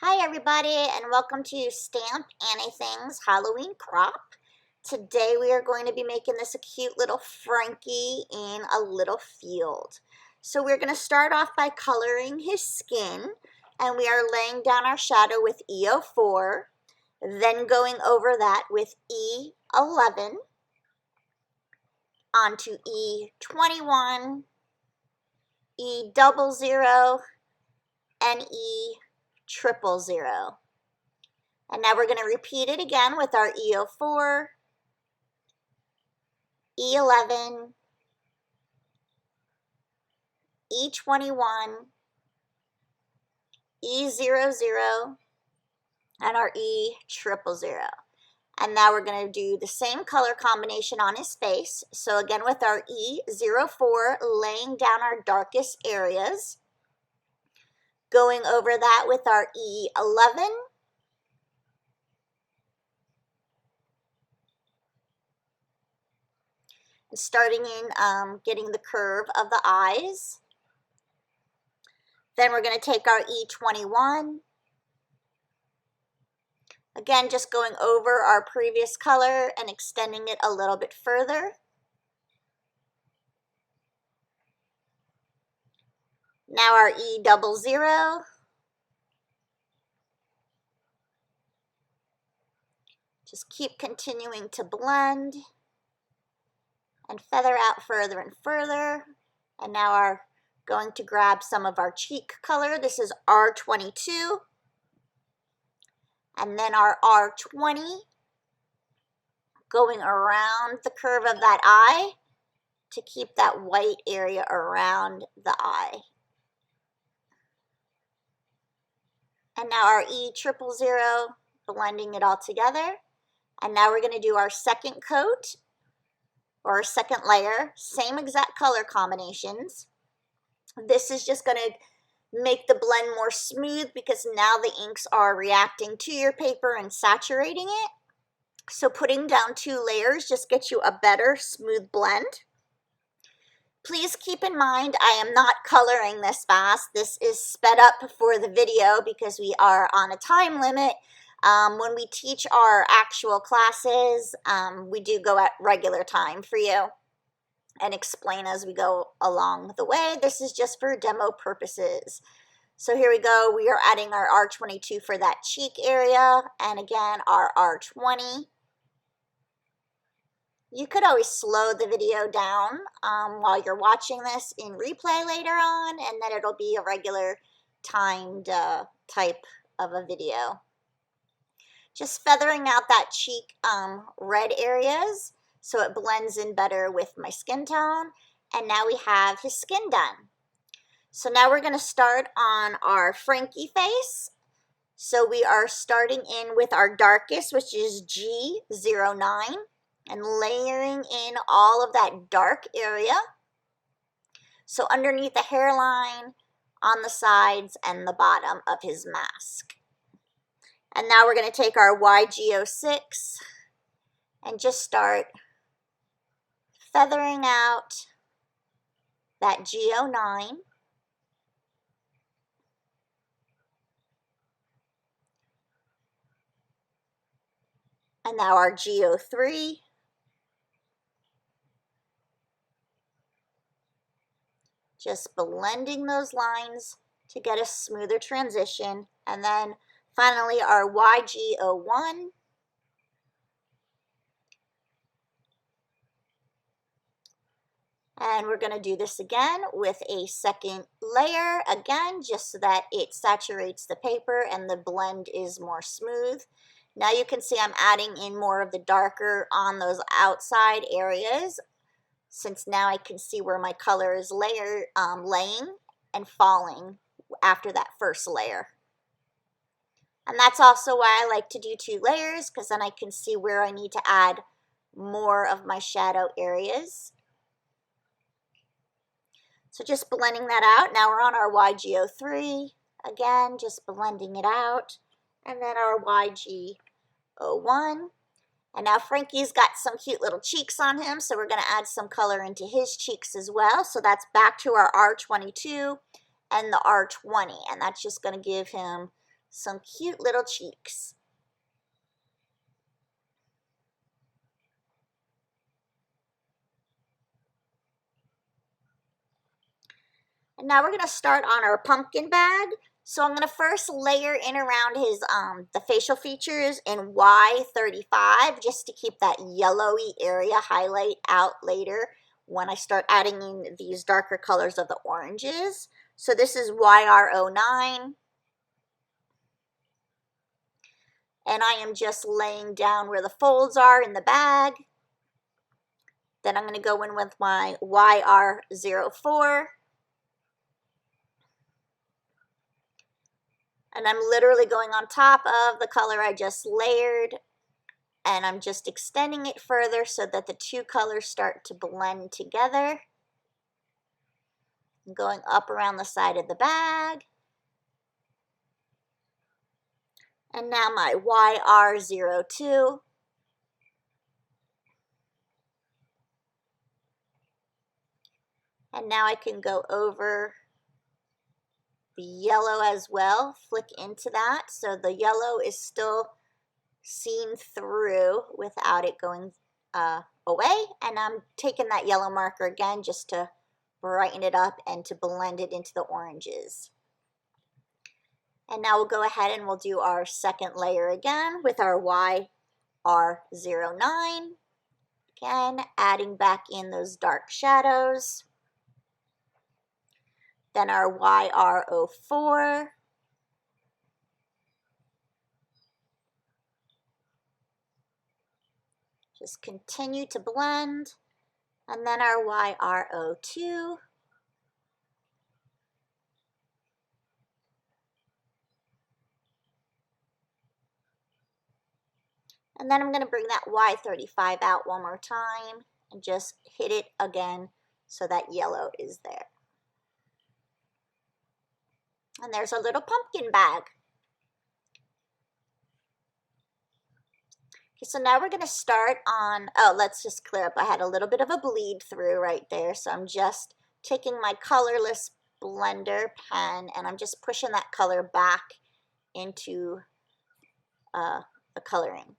Hi everybody and welcome to Stamp Anniething's Halloween crop. Today we are going to be making this a cute little Frankie in a little field. So we're going to start off by coloring his skin, and we are laying down our shadow with 𝐒𝐿4, then going over that with 𝐒11 onto 𝐒21, 𝐒00, and 𝐒000. And now we're going to repeat it again with our 𝐒𝐿4, 𝐒11, 𝐒21, 𝐒00, and our 𝐒000. And now we're going to do the same color combination on his face. So again with our 𝐒04, laying down our darkest areas, going over that with our 𝐒11, and starting in getting the curve of the eyes. Then we're going to take our 𝐒21, again just going over our previous color and extending it a little bit further. Now our 𝐒00, just keep continuing to blend and feather out further and further. And now our going to grab some of our cheek color. This is R22, and then our R20, going around the curve of that eye to keep that white area around the eye. And now our 𝐒000, blending it all together. And now we're going to do our second coat, or our second layer, same exact color combinations. This is just going to make the blend more smooth because now the inks are reacting to your paper and saturating it. So putting down 2 layers just gets you a better smooth blend. Please keep in mind I am not coloring this fast. This is sped up for the video because we are on a time limit. When we teach our actual classes, we do go at regular time for you and explain as we go along the way. This is just for demo purposes. So here we go. We are adding our R22 for that cheek area, and again our R20. You could always slow the video down while you're watching this in replay later on, and then it'll be a regular timed type of a video. Just feathering out that cheek red areas so it blends in better with my skin tone. And now we have his skin done. So now we're going to start on our Frankie face. So we are starting in with our darkest, which is G09, and layering in all of that dark area. So underneath the hairline, on the sides, and the bottom of his mask. And now we're going to take our 𝐤𝐢𝐭6 and just start feathering out that G09. And now our G03. Just blending those lines to get a smoother transition. And then finally our 𝐤𝐤01. And we're going to do this again with a second layer, again, just so that it saturates the paper and the blend is more smooth. Now you can see I'm adding in more of the darker on those outside areas, since now I can see where my color is laying and falling after that first layer. And that's also why I like to do 2 layers, because then I can see where I need to add more of my shadow areas. So just blending that out. Now we're on our 𝐤𝐤03. Again, just blending it out. And then our 𝐤𝐤01. And now Frankie's got some cute little cheeks on him, so we're going to add some color into his cheeks as well. So that's back to our R22 and the R20. And that's just going to give him some cute little cheeks. And now we're going to start on our pumpkin bag. So I'm going to first layer in around his the facial features in Y35 just to keep that yellowy area highlight out later when I start adding in these darker colors of the oranges. So this is YR09. And I am just laying down where the folds are in the bag. Then I'm going to go in with my YR04. And I'm literally going on top of the color I just layered, and I'm just extending it further so that the two colors start to blend together. I'm going up around the side of the bag. And now my YR02. And now I can go over the yellow as well, flick into that so the yellow is still seen through without it going away. And I'm taking that yellow marker again just to brighten it up and to blend it into the oranges. And now we'll go ahead and we'll do our second layer again with our YR09. Again, adding back in those dark shadows. Then our YR04. Just continue to blend. And then our YR02. And then I'm going to bring that Y35 out one more time and just hit it again so that yellow is there. And there's a little pumpkin bag. Okay, so now we're going to start on, oh, let's just clear up. I had a little bit of a bleed through right there, so I'm just taking my colorless blender pen and I'm just pushing that color back into the coloring.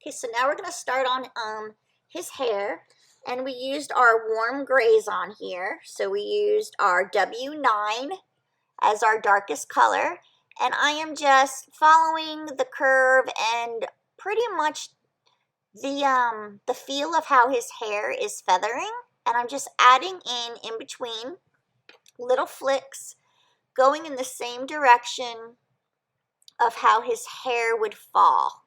Okay, so now we're going to start on his hair, and we used our warm grays on here. So we used our W9 as our darkest color, and I am just following the curve and pretty much the feel of how his hair is feathering, and I'm just adding in between little flicks, going in the same direction of how his hair would fall.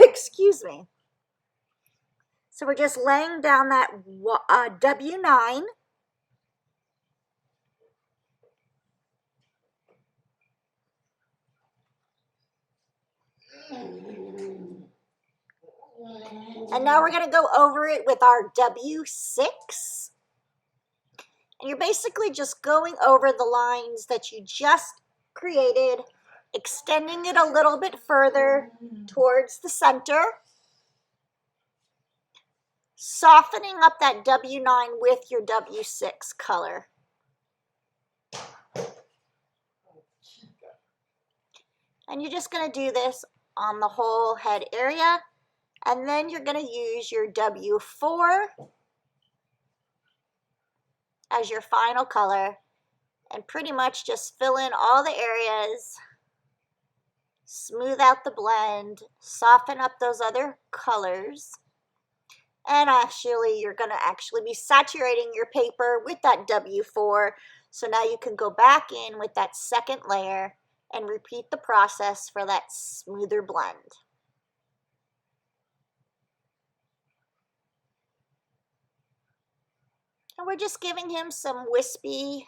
Excuse me. So we're just laying down that W9. And now we're going to go over it with our W6. And you're basically just going over the lines that you just created, extending it a little bit further towards the center, softening up that W9 with your W6 color. And you're just going to do this on the whole head area. And then you're going to use your W4 as your final color and pretty much just fill in all the areas, smooth out the blend, soften up those other colors. And actually, you're going to be saturating your paper with that W4. So now you can go back in with that second layer and repeat the process for that smoother blend. And we're just giving him some wispy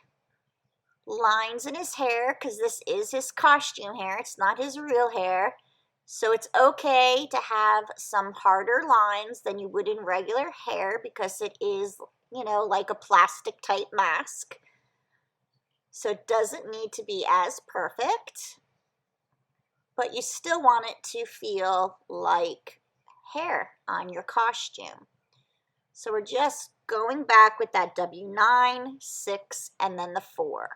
lines in his hair because this is his costume hair. It's not his real hair. So it's okay to have some harder lines than you would in regular hair because it is, you know, like a plastic type mask. So it doesn't need to be as perfect. but you still want it to feel like hair on your costume. So we're just going back with that W9, 6, and then the 4.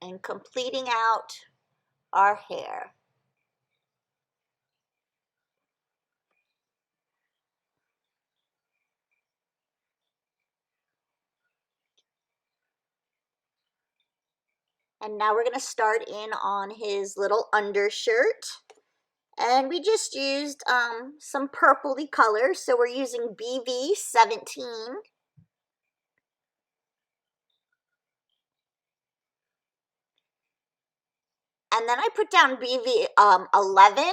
And completing out our hair. And now we're going to start in on his little undershirt. And we just used some purpley colors, so we're using BV17. And then I put down BV11,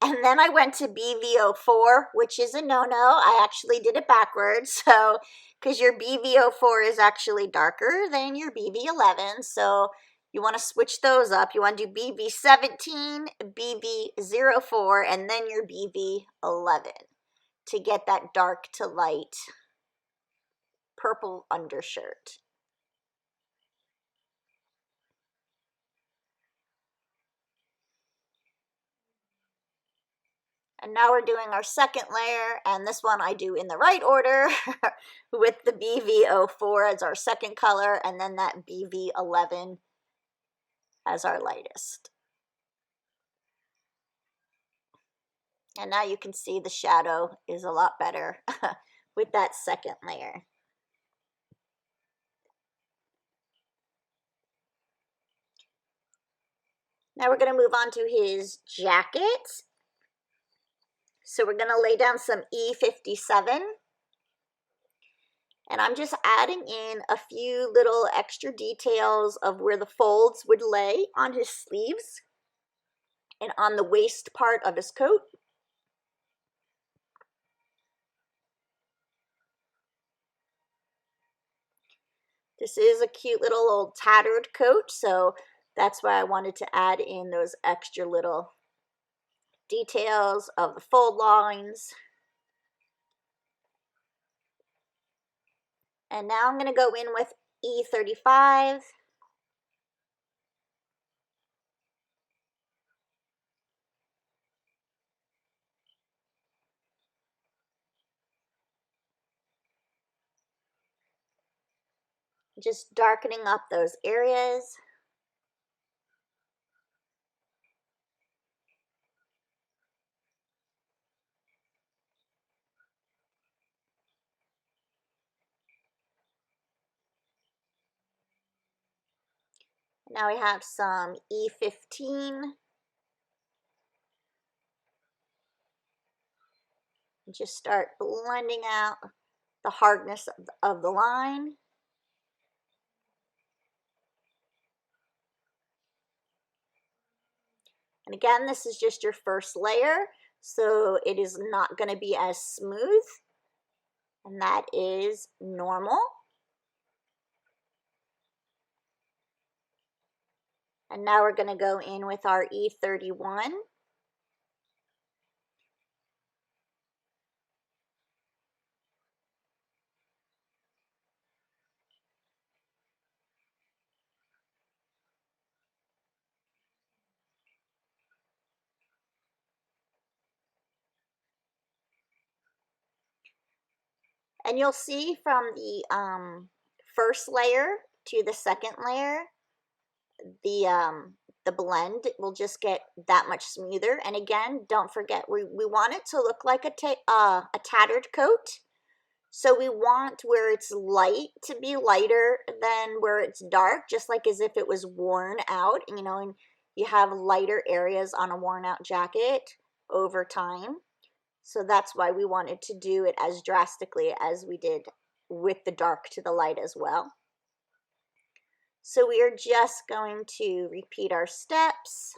and then I went to BV04, which is a no-no. I actually did it backwards, so because your BV04 is actually darker than your BV11, so you want to switch those up. You want to do BV17, BV04, and then your BV11 to get that dark to light purple undershirt. And now we're doing our second layer, and this one I do in the right order with the BV04 as our second color, and then that BV11 as our lightest. And now you can see the shadow is a lot better with that second layer. Now we're going to move on to his jacket. So we're going to lay down some E57. And I'm just adding in a few little extra details of where the folds would lay on his sleeves and on the waist part of his coat. This is a cute little old tattered coat, so that's why I wanted to add in those extra little details of the fold lines. And now I'm going to go in with E35. Just darkening up those areas. Now we have some E15. Just start blending out the hardness of the line. And again, this is just your first layer, so it is not going to be as smooth, and that is normal. And now we're going to go in with our E31. And you'll see from the first layer to the second layer, the blend will just get that much smoother. And again, don't forget, we want it to look like a tattered coat. So we want where it's light to be lighter than where it's dark, just like as if it was worn out, you know, and you have lighter areas on a worn out jacket over time. So that's why we wanted to do it as drastically as we did with the dark to the light as well. So we are just going to repeat our steps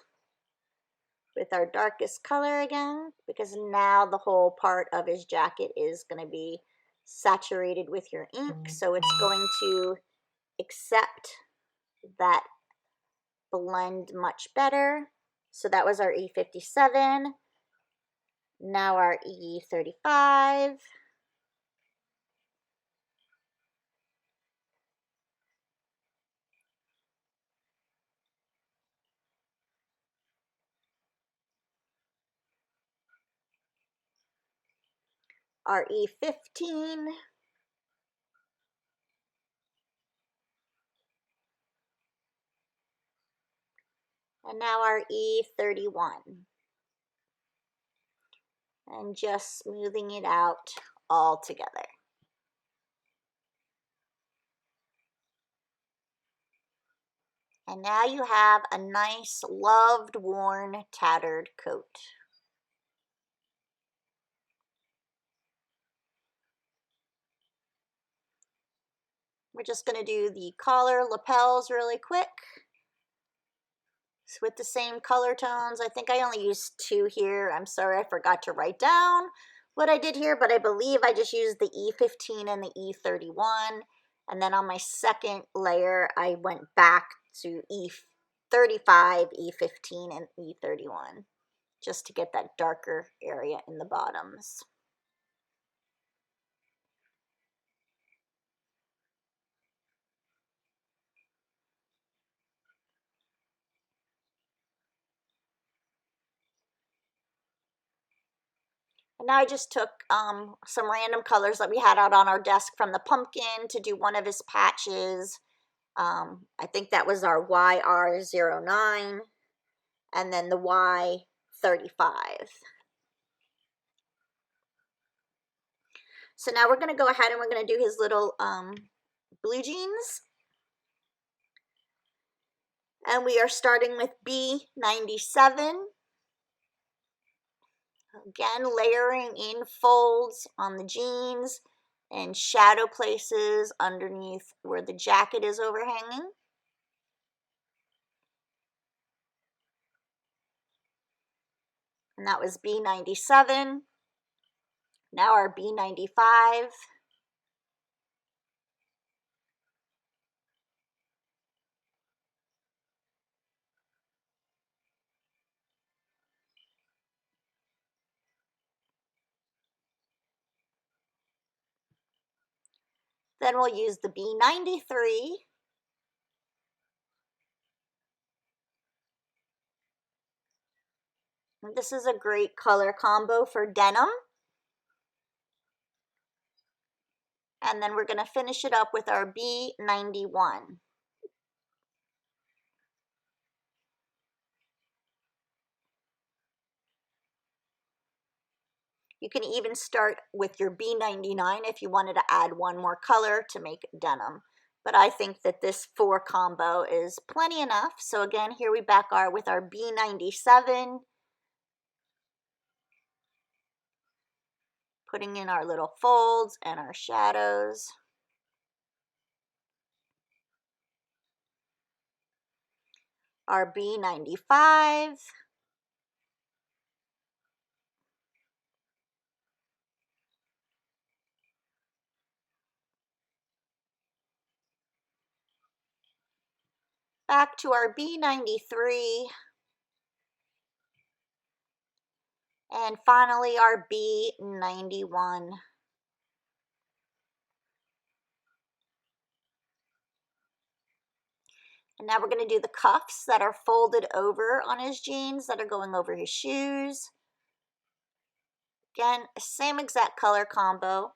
with our darkest color again, because now the whole part of his jacket is going to be saturated with your ink, so it's going to accept that blend much better. So that was our E57. Now our E35. our E15, and now our E31. And just smoothing it out all together. And now you have a nice, loved, worn, tattered coat. We're just going to do the collar lapels really quick. With the same color tones. I think I only used 2 here. I'm sorry, I forgot to write down what I did here, but I believe I just used the E15 and the E31. And then on my second layer, I went back to E35, E15, and E31, just to get that darker area in the bottoms. And now I just took some random colors that we had out on our desk from the pumpkin to do one of his patches. I think that was our 𝐲𝐢𝐬𝐧𝐥𝐢, and then the Y35. So now we're going to go ahead and we're going to do his little blue jeans. And we are starting with B97. Again, layering in folds on the jeans and shadow places underneath where the jacket is overhanging. And that was B97. Now our B95. Then we'll use the B93. And this is a great color combo for denim. And then we're going to finish it up with our B91. You can even start with your B99 if you wanted to add one more color to make denim. But I think that this 4 combo is plenty enough. So again, here we back are with our B97. Putting in our little folds and our shadows. Our B95. Back to our B93. And finally our B91. And now we're going to do the cuffs that are folded over on his jeans that are going over his shoes. Again, same exact color combo.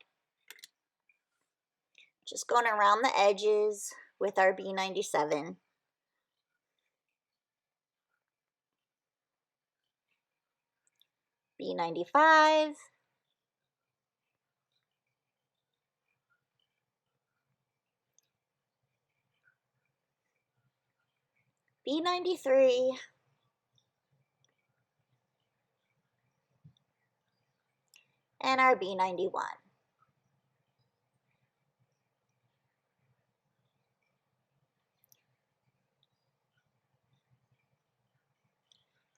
Just going around the edges with our B97. B95. B93. And our B91.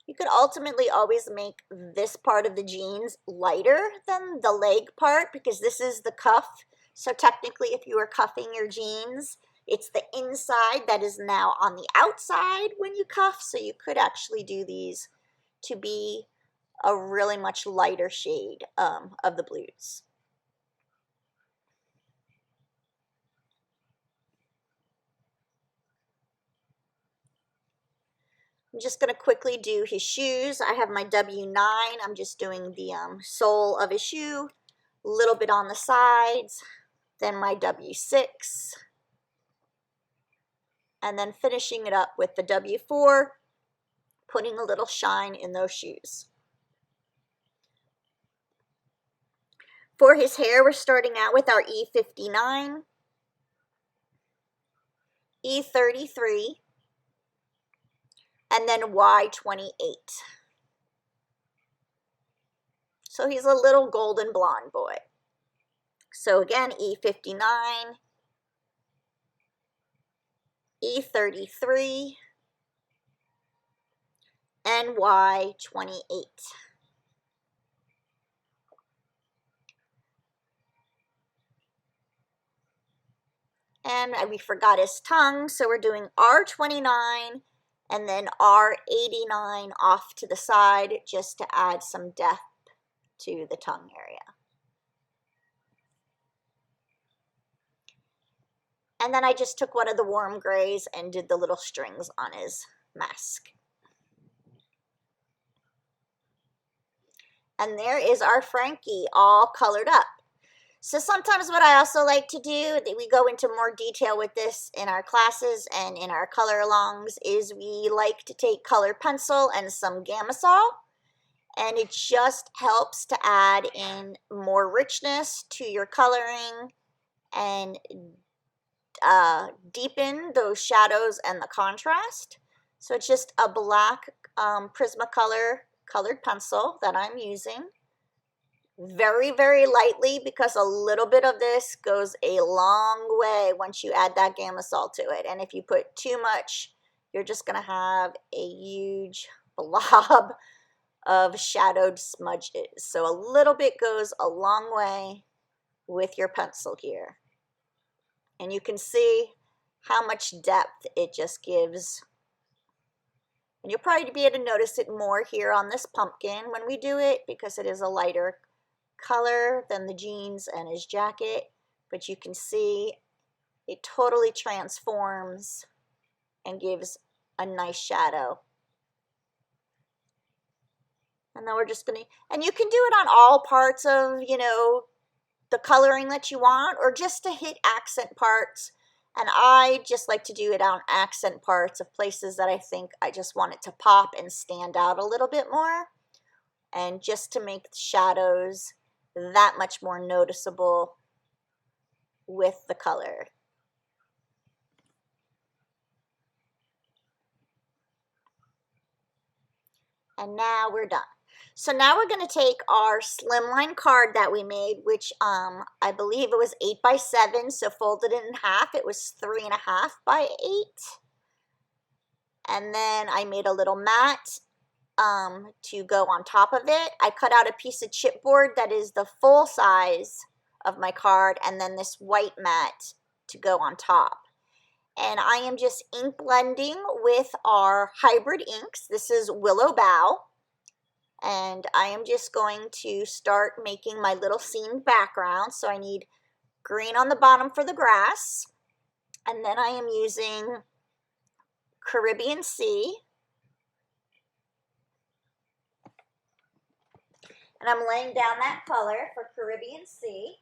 You could ultimately always make this part of the jeans lighter than the leg part because this is the cuff. So technically, if you are cuffing your jeans, it's the inside that is now on the outside when you cuff. So you could actually do these to be a really much lighter shade of the blues. I'm just going to quickly do his shoes. I have my W9. I'm just doing the sole of his shoe. a little bit on the sides, then my W6, and then finishing it up with the W4, putting a little shine in those shoes. For his hair, we're starting out with our E59, E33, and then Y28. So he's a little golden blonde boy. So again, E59, E33, and Y28. And we forgot his tongue, so we're doing R29 and then R89 off to the side just to add some depth to the tongue area. And then I just took one of the warm grays and did the little strings on his mask. And there is our Frankie all colored up. So sometimes what I also like to do, we go into more detail with this in our classes and in our color alongs, is we like to take color pencil and some Gamasol, and it just helps to add in more richness to your coloring and deepen those shadows and the contrast. So it's just a black Prismacolor colored pencil that I'm using. Very, very lightly, because a little bit of this goes a long way once you add that Gamasol to it. And if you put too much, you're just going to have a huge blob of shadowed smudges. So a little bit goes a long way with your pencil here. And you can see how much depth it just gives. And you'll probably be able to notice it more here on this pumpkin when we do it, because it is a lighter color than the jeans and his jacket, but you can see it totally transforms and gives a nice shadow. And then we're just gonna, and you can do it on all parts of, you know, the coloring that you want, or just to hit accent parts. And I just like to do it on accent parts of places that I think I just want it to pop and stand out a little bit more, and just to make the shadows that much more noticeable with the color. And now we're done. So now we're going to take our slimline card that we made, which I believe it was 8 by 7, so folded it in half. It was 3.5 by 8. And then I made a little mat to go on top of it. I cut out a piece of chipboard that is the full size of my card, and then this white mat to go on top. And I am just ink blending with our hybrid inks. This is Willow Bough. And I am just going to start making my little scene background. So I need green on the bottom for the grass. And then I am using Caribbean Sea. And I'm laying down that color for Caribbean Sea.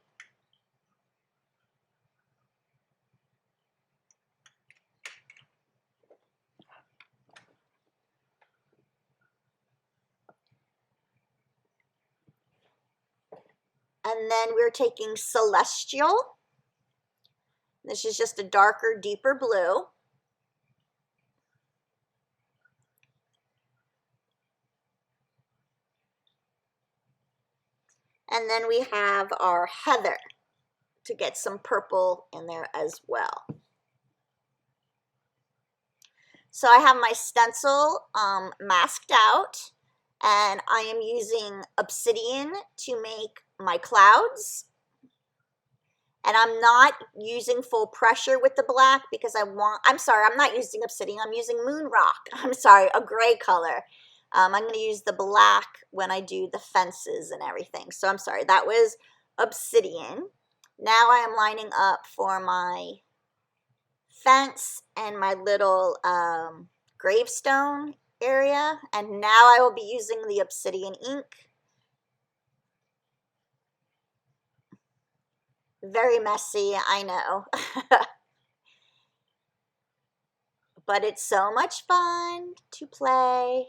And then we're taking Celestial. This is just a darker, deeper blue. And then we have our Heather to get some purple in there as well. So I have my stencil masked out, and I am using obsidian to make my clouds. And I'm not using full pressure with the black because I'm not using obsidian, I'm using moon rock. I'm sorry, a gray color. I'm going to use the black when I do the fences and everything. So I'm sorry, that was obsidian. Now I am lining up for my fence and my little gravestone area. And now I will be using the obsidian ink. Very messy, I know. But it's so much fun to play.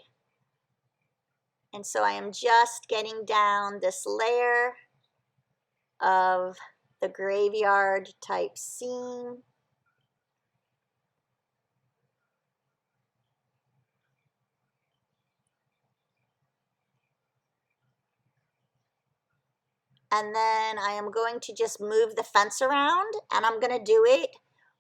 And so I am just getting down this layer of the graveyard type scene. And then I am going to just move the fence around, and I'm going to do it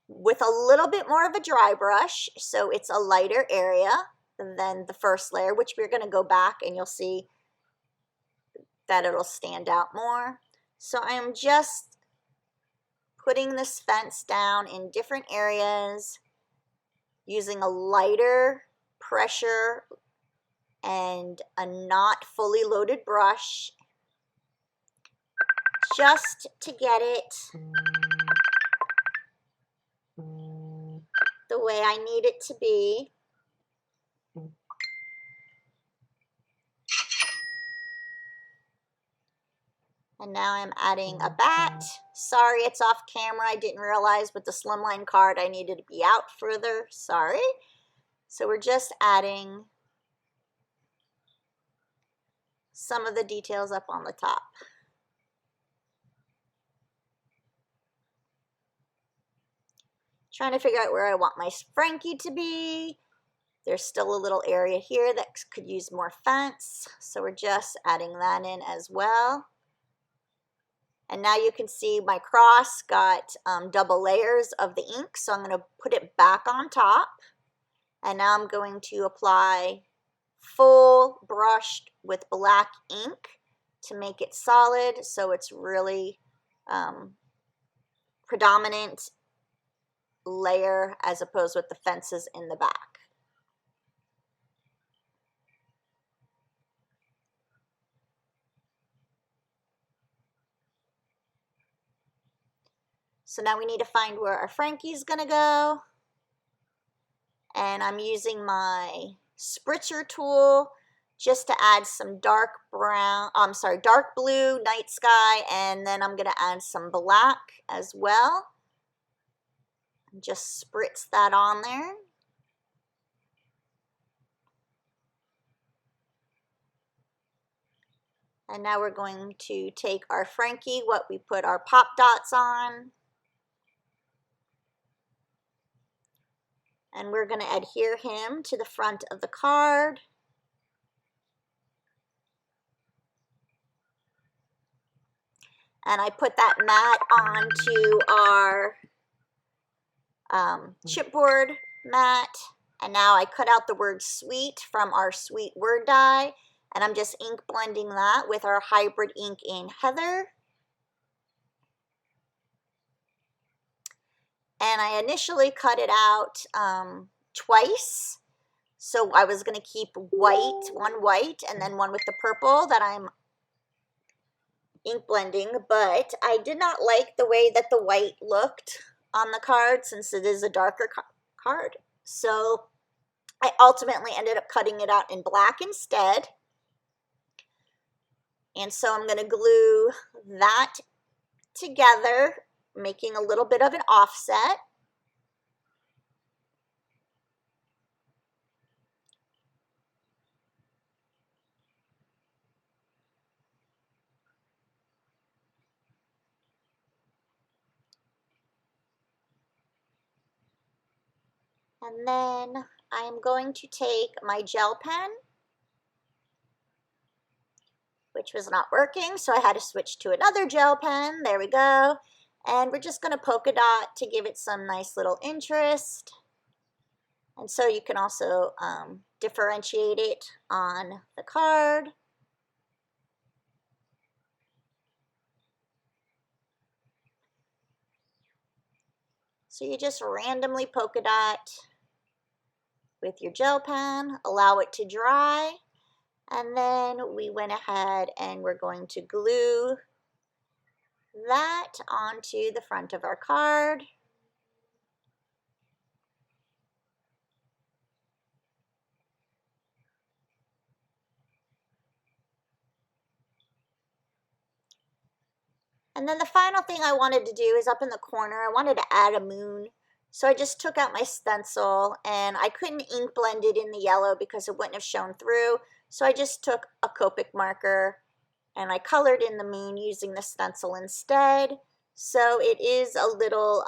with a little bit more of a dry brush, so it's a lighter area than the first layer, which we're going to go back and you'll see that it'll stand out more. So I'm just putting this fence down in different areas using a lighter pressure and a not fully loaded brush, just to get it the way I need it to be. And now I'm adding a bat. Sorry, it's off camera. I didn't realize with the slimline card I needed to be out further. Sorry. So we're just adding some of the details up on the top. Trying to figure out where I want my Frankie to be. There's still a little area here that could use more fence, so we're just adding that in as well. And now you can see my cross got double layers of the ink, so I'm going to put it back on top. And now I'm going to apply full brushed with black ink to make it solid, so it's really predominant layer as opposed with the fences in the back. So now we need to find where our Frankie's gonna go. And I'm using my spritzer tool just to add some dark blue night sky, and then I'm gonna add some black as well. Just spritz that on there. And now we're going to take our Frankie, what we put our pop dots on, and we're going to adhere him to the front of the card. And I put that mat onto our chipboard mat. And now I cut out the word sweet from our sweet word die. And I'm just ink blending that with our hybrid ink in Heather. And I initially cut it out twice. So I was going to keep one white, and then one with the purple that I'm ink blending. But I did not like the way that the white looked on the card since it is a darker card. So I ultimately ended up cutting it out in black instead. And so I'm going to glue that together, making a little bit of an offset. And then I'm going to take my gel pen, which was not working, so I had to switch to another gel pen. There we go. And we're just going to polka dot to give it some nice little interest. And so you can also differentiate it on the card. So you just randomly polka dot with your gel pen, allow it to dry, and then we went ahead and we're going to glue that onto the front of our card. And then the final thing I wanted to do is up in the corner, I wanted to add a moon. So I just took out my stencil, and I couldn't ink blend it in the yellow because it wouldn't have shown through. So I just took a Copic marker and I colored in the moon using the stencil instead. So it is a little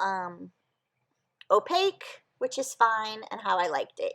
opaque, which is fine and how I liked it.